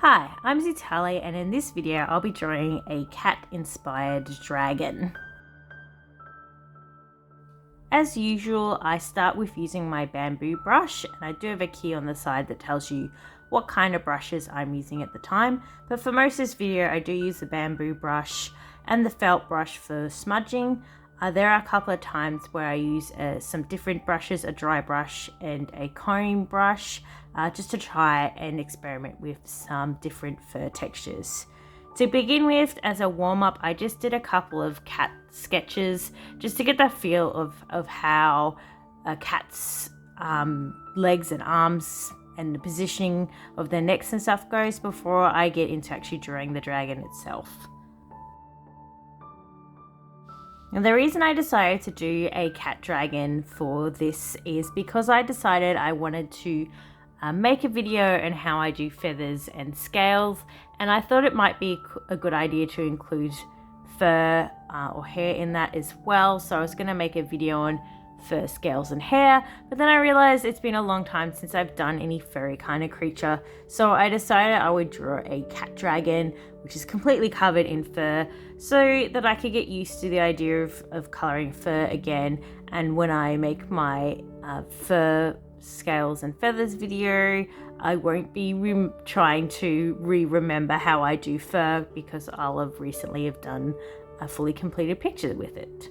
Hi, I'm Ztarli, and in this video I'll be drawing a cat-inspired dragon. As usual, I start with using my bamboo brush, and I do have a key on the side that tells you what kind of brushes I'm using at the time, but for most of this video I do use the bamboo brush and the felt brush for smudging. There are a couple of times where I use some different brushes, a dry brush and a comb brush, just to try and experiment with some different fur textures. To begin with, as a warm-up, I just did a couple of cat sketches just to get the feel of how a cat's legs and arms and the positioning of their necks and stuff goes before I get into actually drawing the dragon itself. And the reason I decided to do a cat dragon for this is because I decided I wanted to make a video on how I do feathers and scales, and I thought it might be a good idea to include fur or hair in that as well. So I was going to make a video on fur, scales and hair, but then I realized it's been a long time since I've done any furry kind of creature, so I decided I would draw a cat dragon which is completely covered in fur so that I could get used to the idea of coloring fur again. And when I make my fur, scales and feathers video, I won't be trying to remember how I do fur, because I'll have recently done a fully completed picture with it.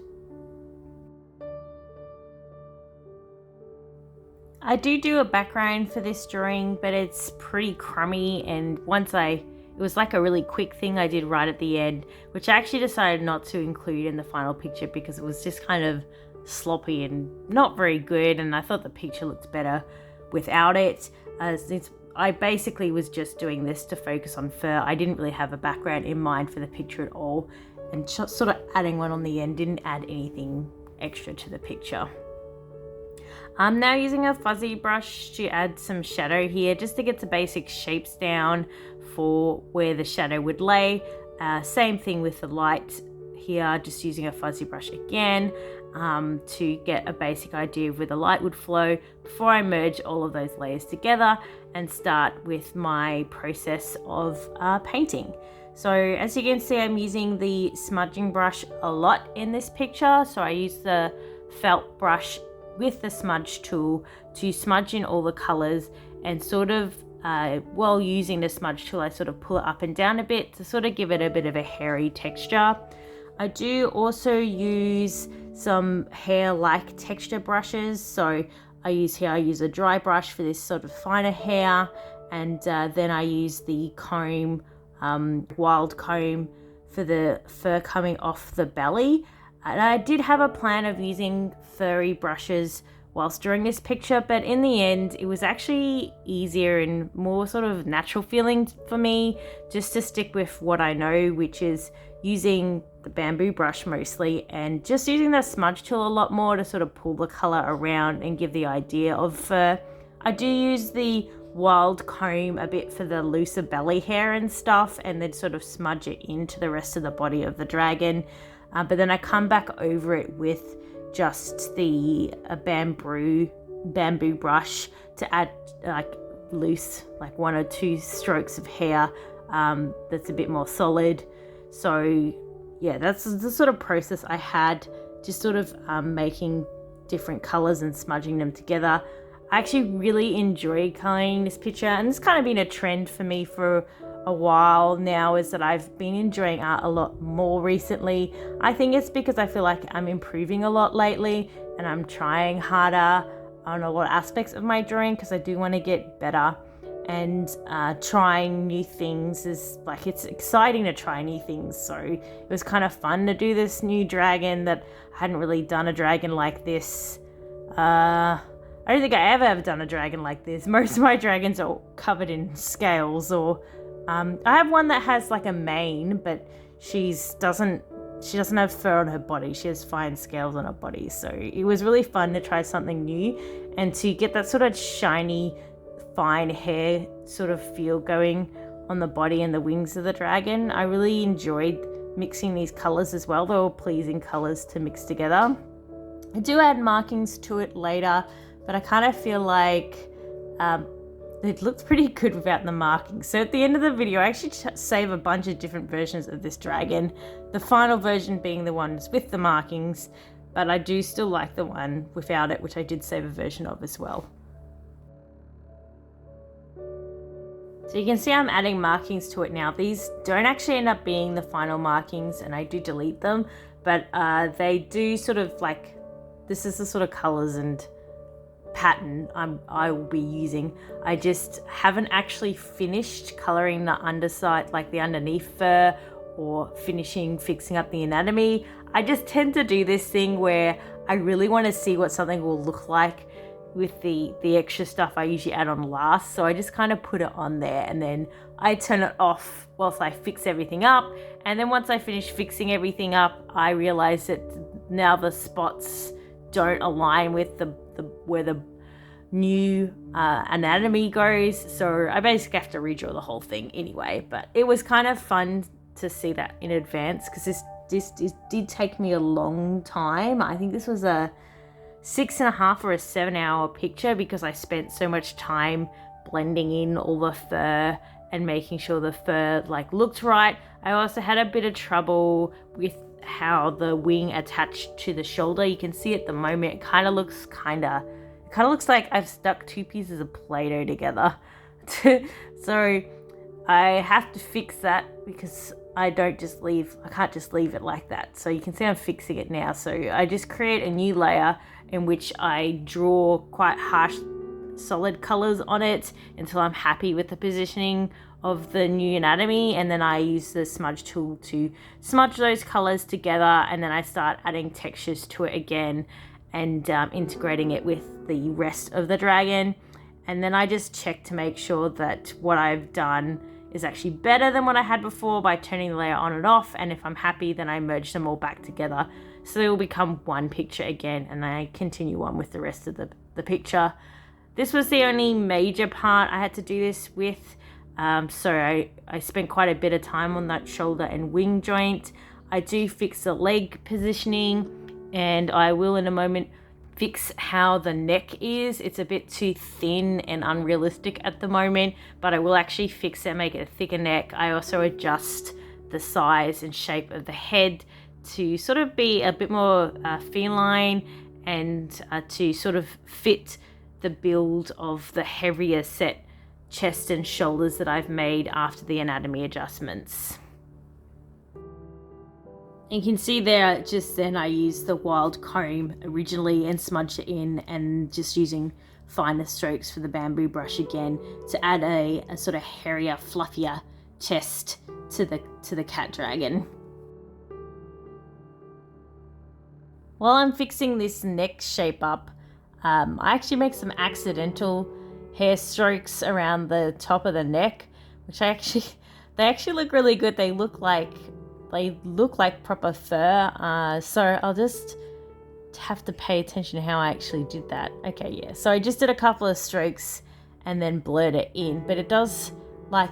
I do a background for this drawing, but it's pretty crummy, and it was like a really quick thing I did right at the end, which I actually decided not to include in the final picture because it was just kind of sloppy and not very good, and I thought the picture looked better without it. I basically was just doing this to focus on fur. I didn't really have a background in mind for the picture at all, and just sort of adding one on the end didn't add anything extra to the picture. I'm now using a fuzzy brush to add some shadow here, just to get the basic shapes down for where the shadow would lay. Same thing with the light here, just using a fuzzy brush again to get a basic idea of where the light would flow before I merge all of those layers together and start with my process of painting. So as you can see, I'm using the smudging brush a lot in this picture. So I use the felt brush with the smudge tool to smudge in all the colors, and sort of while using the smudge tool I sort of pull it up and down a bit to sort of give it a bit of a hairy texture. I do also use some hair-like texture brushes. So I use a dry brush for this sort of finer hair, and then I use the comb, wild comb, for the fur coming off the belly. And I did have a plan of using furry brushes whilst drawing this picture, but in the end it was actually easier and more sort of natural feeling for me just to stick with what I know, which is using the bamboo brush mostly, and just using the smudge tool a lot more to sort of pull the color around and give the idea of fur. I do use the wild comb a bit for the looser belly hair and stuff, and then sort of smudge it into the rest of the body of the dragon. But then I come back over it with just the bamboo brush to add like loose, like 1 or 2 strokes of hair that's a bit more solid. So yeah, that's the sort of process I had, just sort of making different colors and smudging them together. I actually really enjoy coloring this picture, and it's kind of been a trend for me for a while now, is that I've been enjoying art a lot more recently. I think it's because I feel like I'm improving a lot lately, and I'm trying harder on a lot of aspects of my drawing because I do want to get better. And trying new things is like, it's exciting to try new things. So it was kind of fun to do this new dragon that I hadn't really done a dragon like this. I don't think I ever have done a dragon like this. Most of my dragons are covered in scales, or I have one that has like a mane, but she doesn't have fur on her body. She has fine scales on her body. So it was really fun to try something new and to get that sort of shiny, fine hair sort of feel going on the body and the wings of the dragon. I really enjoyed mixing these colors as well. They were pleasing colors to mix together. I do add markings to it later, but I kind of feel like it looked pretty good without the markings. So at the end of the video, I actually save a bunch of different versions of this dragon. The final version being the ones with the markings, but I do still like the one without it, which I did save a version of as well. So you can see I'm adding markings to it now. These don't actually end up being the final markings, and I do delete them, but they do sort of like, this is the sort of colors and pattern I will be using. I just haven't actually finished coloring the underside, like the underneath fur, or fixing up the anatomy. I just tend to do this thing where I really want to see what something will look like with the extra stuff I usually add on last. So I just kind of put it on there, and then I turn it off whilst I fix everything up. And then once I finish fixing everything up, I realize that now the spots don't align with the where the new anatomy goes. So I basically have to redraw the whole thing anyway. But it was kind of fun to see that in advance, because this did take me a long time. I think this was a 6.5 or a 7-hour picture, because I spent so much time blending in all the fur and making sure the fur like looked right. I also had a bit of trouble with how the wing attached to the shoulder. You can see at the moment it kind of looks like I've stuck 2 pieces of Play-Doh together. So I have to fix that, because I can't just leave it like that. So you can see I'm fixing it now. So I just create a new layer in which I draw quite harsh solid colors on it until I'm happy with the positioning of the new anatomy, and then I use the smudge tool to smudge those colors together, and then I start adding textures to it again and integrating it with the rest of the dragon. And then I just check to make sure that what I've done is actually better than what I had before by turning the layer on and off, and if I'm happy, then I merge them all back together so they will become one picture again, and I continue on with the rest of the picture. This was the only major part I had to do this with, so I spent quite a bit of time on that shoulder and wing joint. I do fix the leg positioning, and I will in a moment fix how the neck is. It's a bit too thin and unrealistic at the moment, but I will actually fix it, make it a thicker neck. I also adjust the size and shape of the head to sort of be a bit more feline, and to sort of fit the build of the heavier set chest and shoulders that I've made after the anatomy adjustments. You can see there, just then I used the wild comb originally and smudged it in, and just using finer strokes for the bamboo brush again to add a sort of hairier, fluffier chest to the cat dragon. While I'm fixing this neck shape up, I actually make some accidental hair strokes around the top of the neck, which they actually look really good. They look like proper fur. So I'll just have to pay attention to how I actually did that. Okay, yeah. So I just did a couple of strokes and then blurred it in, but it does, like,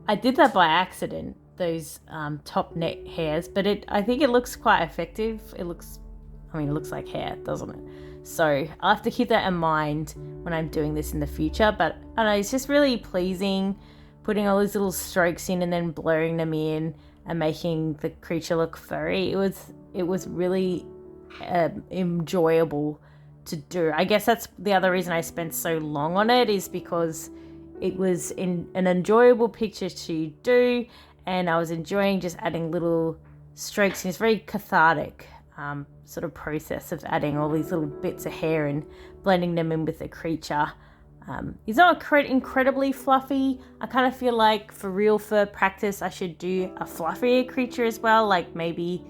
I did that by accident, those top neck hairs, but I think it looks quite effective. It looks like hair, doesn't it? So I'll have to keep that in mind when I'm doing this in the future. But I don't know, it's just really pleasing putting all these little strokes in and then blurring them in and making the creature look furry. It was really enjoyable to do. I guess that's the other reason I spent so long on it, is because it was an enjoyable picture to do, and I was enjoying just adding little strokes. And it's very cathartic sort of process of adding all these little bits of hair and blending them in with the creature. It's not incredibly fluffy. I kind of feel like for real fur practice, I should do a fluffier creature as well, like maybe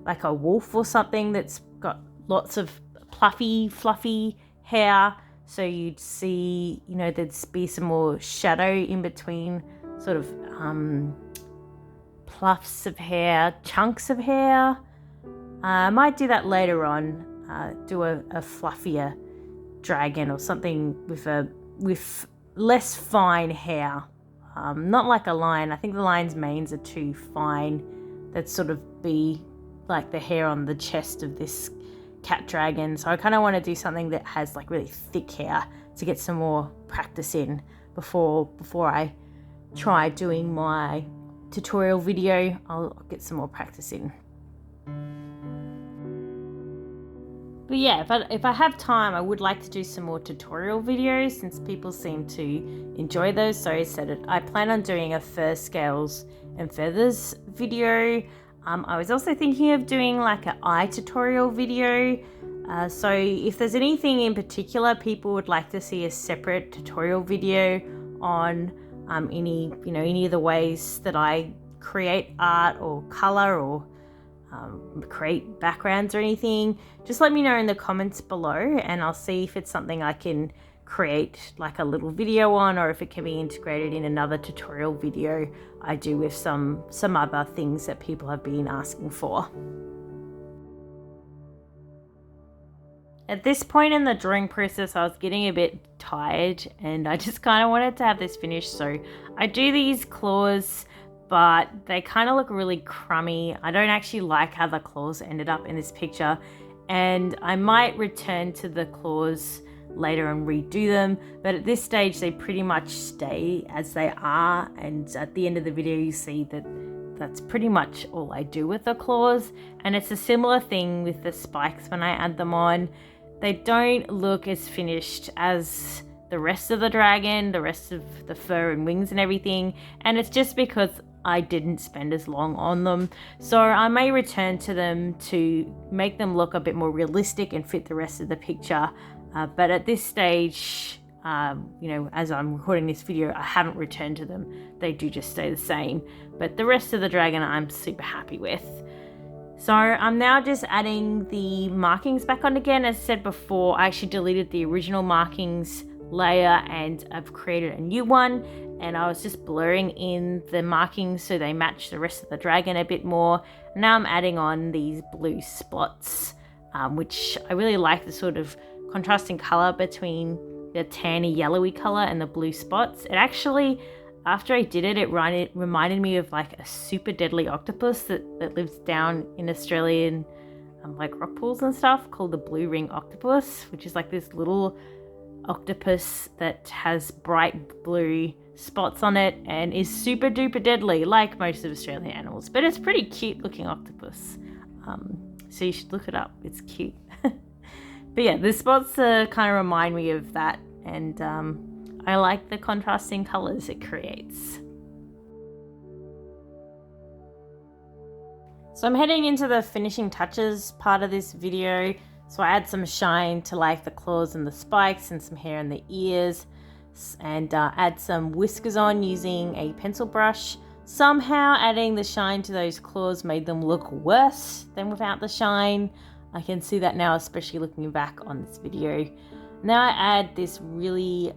like a wolf or something that's got lots of fluffy hair. So you'd see, there'd be some more shadow in between sort of pluffs of hair, chunks of hair. I might do that later on, do a fluffier dragon or something with less fine hair. Not like a lion. I think the lion's manes are too fine. That'd sort of be like the hair on the chest of this cat dragon. So I kind of want to do something that has like really thick hair to get some more practice in before I try doing my tutorial video. I'll get some more practice in. But yeah, if I have time, I would like to do some more tutorial videos since people seem to enjoy those. So I plan on doing a fur scales and feathers video. I was also thinking of doing like an eye tutorial video. So if there's anything in particular people would like to see a separate tutorial video on any of the ways that I create art or color or create backgrounds or anything, just let me know in the comments below and I'll see if it's something I can create like a little video on, or if it can be integrated in another tutorial video I do with some other things that people have been asking for. At this point in the drawing process, I was getting a bit tired and I just kind of wanted to have this finished. So I do these claws, but they kind of look really crummy. I don't actually like how the claws ended up in this picture, and I might return to the claws later and redo them, but at this stage they pretty much stay as they are, and at the end of the video you see that that's pretty much all I do with the claws. And it's a similar thing with the spikes when I add them on. They don't look as finished as the rest of the dragon, the rest of the fur and wings and everything, and it's just because I didn't spend as long on them. So I may return to them to make them look a bit more realistic and fit the rest of the picture. But at this stage, as I'm recording this video, I haven't returned to them. They do just stay the same. But the rest of the dragon I'm super happy with. So I'm now just adding the markings back on again. As I said before, I actually deleted the original markings layer and I've created a new one, and I was just blurring in the markings so they match the rest of the dragon a bit more. Now I'm adding on these blue spots, which I really like the sort of contrasting color between the tanny yellowy color and the blue spots. It actually, after I did it, it reminded me of like a super deadly octopus that lives down in Australian like rock pools and stuff, called the blue ring octopus, which is like this little octopus that has bright blue spots on it and is super duper deadly, like most of Australian animals. But it's pretty cute looking octopus, so you should look it up, it's cute. But yeah, the spots kind of remind me of that, and I like the contrasting colors it creates. So I'm heading into the finishing touches part of this video. So I add some shine to like the claws and the spikes and some hair in the ears, and add some whiskers on using a pencil brush. Somehow adding the shine to those claws made them look worse than without the shine. I can see that now, especially looking back on this video. Now I add this really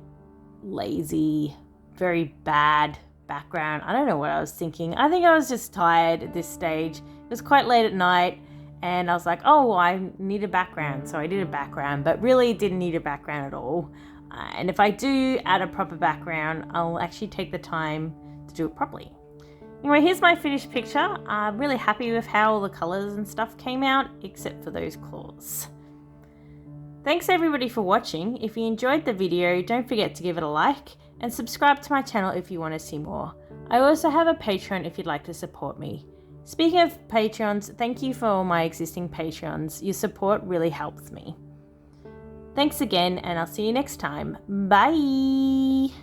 lazy, very bad background. I don't know what I was thinking. I think I was just tired at this stage. It was quite late at night. And I was like, oh, I need a background. So I did a background, but really didn't need a background at all. And if I do add a proper background, I'll actually take the time to do it properly. Anyway, here's my finished picture. I'm really happy with how all the colors and stuff came out, except for those claws. Thanks everybody for watching. If you enjoyed the video, don't forget to give it a like and subscribe to my channel if you want to see more. I also have a Patreon if you'd like to support me. Speaking of Patreons, thank you for all my existing Patreons. Your support really helps me. Thanks again, and I'll see you next time. Bye!